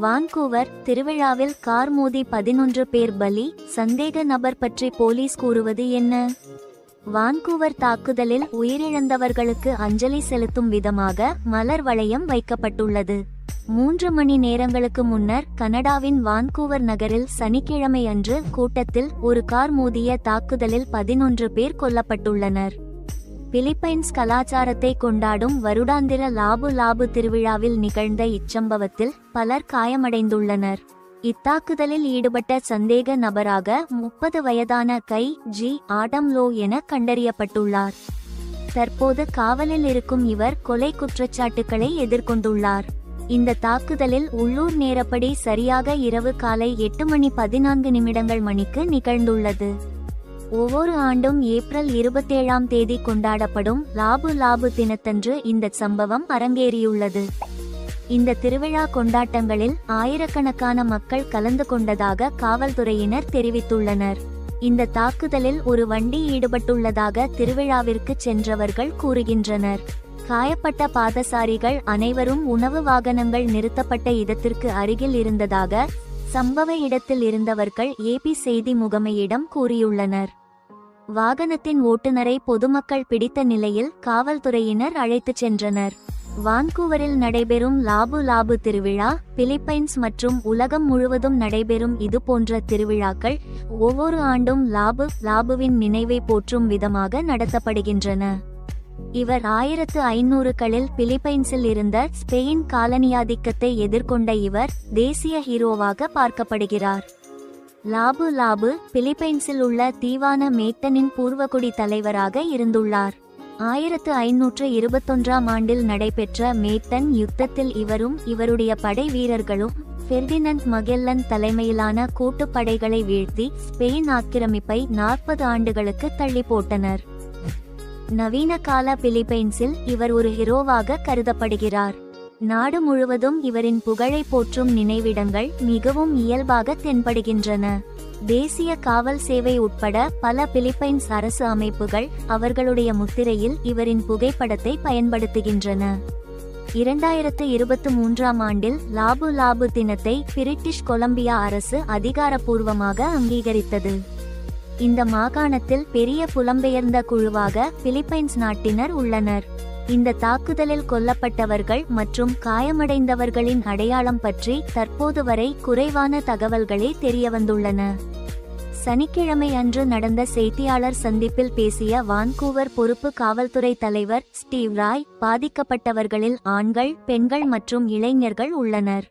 Vancouver திருவிழாவில் car மோதி 11 பேர் பலி. சந்தேக நபர் பற்றி போலீஸ் கூறுவது என்ன? வான்கூவர் தாக்குதலில் உயிரிழந்தவர்களுக்கு அஞ்சலி செலுத்தும் விதமாக மலர் வளையம் வைக்கப்பட்டுள்ளது. 3 மணி நேரங்களுக்கு முன்னர் கனடாவின் வான்கூவர் நகரில் சனிக்கிழமை அன்று கூட்டத்தில் ஒரு கார் மோதிய தாக்குதலில் 11 பேர் கொல்லப்பட்டுள்ளனர். பிலிப்பைன்ஸ் கலாச்சாரத்தை கொண்டாடும் வருடாந்திர லாபு லாபு திருவிழாவில் நிகழ்ந்த இச்சம்பவத்தில் பலர் காயமடைந்துள்ளனர். இத்தாக்குதலில் ஈடுபட்ட சந்தேக நபராக 30 வயதான கை ஜி ஆடம் லோ என கண்டறியப்பட்டுள்ளார். தற்போது காவலில் இருக்கும் இவர் கொலை குற்றச்சாட்டுக்களை எதிர்கொண்டுள்ளார். இந்த தாக்குதலில் உள்ளூர் நேரப்படி சரியாக இரவு காலை 8:14 மணிக்கு நிகழ்ந்துள்ளது. ஒவ்வொரு ஆண்டும் ஏப்ரல் 27ஆம் தேதி கொண்டாடப்படும் லாபு லாபு தினத்தன்று இந்த சம்பவம் அரங்கேறியுள்ளது. இந்த திருவிழா கொண்டாட்டங்களில் ஆயிரக்கணக்கான மக்கள் கலந்து கொண்டதாக காவல்துறையினர் தெரிவித்துள்ளனர். இந்த தாக்குதலில் ஒரு வண்டி ஈடுபட்டுள்ளதாக திருவிழாவிற்கு சென்றவர்கள் கூறுகின்றனர். காயப்பட்ட பாதசாரிகள் அனைவரும் உணவு வாகனங்கள் நிறுத்தப்பட்ட இடத்திற்கு அருகில் இருந்ததாக சம்பவ இடத்தில் இருந்தவர்கள் ஏபி செய்தி முகமையிடம் கூறியுள்ளனர். வாகனத்தின் ஓட்டுநரை பொதுமக்கள் பிடித்த நிலையில் காவல்துறையினர் அழைத்துச் சென்றனர். வான்கூவரில் நடைபெறும் லாபு லாபு திருவிழா பிலிப்பைன்ஸ் மற்றும் உலகம் முழுவதும் நடைபெறும் இதுபோன்ற திருவிழாக்கள் ஒவ்வொரு ஆண்டும் லாபு லாபுவின் நினைவை போற்றும் விதமாக நடத்தப்படுகின்றன. இவர் 1500களில் பிலிப்பைன்ஸில் இருந்த ஸ்பெயின் காலனியாதிக்கத்தை எதிர்கொண்ட இவர் தேசிய ஹீரோவாக பார்க்கப்படுகிறார். லாபு லாபு பிலிப்பைன்ஸில் உள்ள தீவான மேட்டனின் பூர்வகுடி தலைவராக இருந்துள்ளார். 1521ஆம் ஆண்டில் நடைபெற்ற மேட்டன் யுத்தத்தில் இவரும் இவருடைய படை வீரர்களும் பெர்டினண்ட் மகெல்லன் தலைமையிலான கூட்டுப்படைகளை வீழ்த்தி ஸ்பெயின் ஆக்கிரமிப்பை 40 ஆண்டுகளுக்கு தள்ளி போட்டனர். நவீன கால பிலிப்பைன்ஸில் இவர் ஒரு ஹீரோவாக கருதப்படுகிறார். நாடு முழுவதும் இவரின் புகழை போற்றும் நினைவிடங்கள் மிகவும் இயல்பாக தென்படுகின்றன. தேசிய காவல் சேவை உட்பட பல பிலிப்பைன்ஸ் அரசு அமைப்புகள் அவர்களுடைய முத்திரையில் இவரின் புகைப்படத்தை பயன்படுத்துகின்றன. 2023ஆம் ஆண்டில் லாபு லாபு தினத்தை பிரிட்டிஷ் கொலம்பியா அரசு அதிகாரப்பூர்வமாக அங்கீகரித்தது. இந்த மாகாணத்தில் பெரிய புலம்பெயர்ந்த குழுவாக பிலிப்பைன்ஸ் நாட்டினர் உள்ளனர். இந்த தாக்குதலில் கொல்லப்பட்டவர்கள் மற்றும் காயமடைந்தவர்களின் அடையாளம் பற்றி தற்போது வரை குறைவான தகவல்களே தெரியவந்துள்ளன. சனிக்கிழமை அன்று நடந்த செய்தியாளர் சந்திப்பில் பேசிய வான்கூவர் பொறுப்பு காவல்துறை தலைவர் ஸ்டீவ் ராய், பாதிக்கப்பட்டவர்களில் ஆண்கள், பெண்கள் மற்றும் இளைஞர்கள் உள்ளனர்.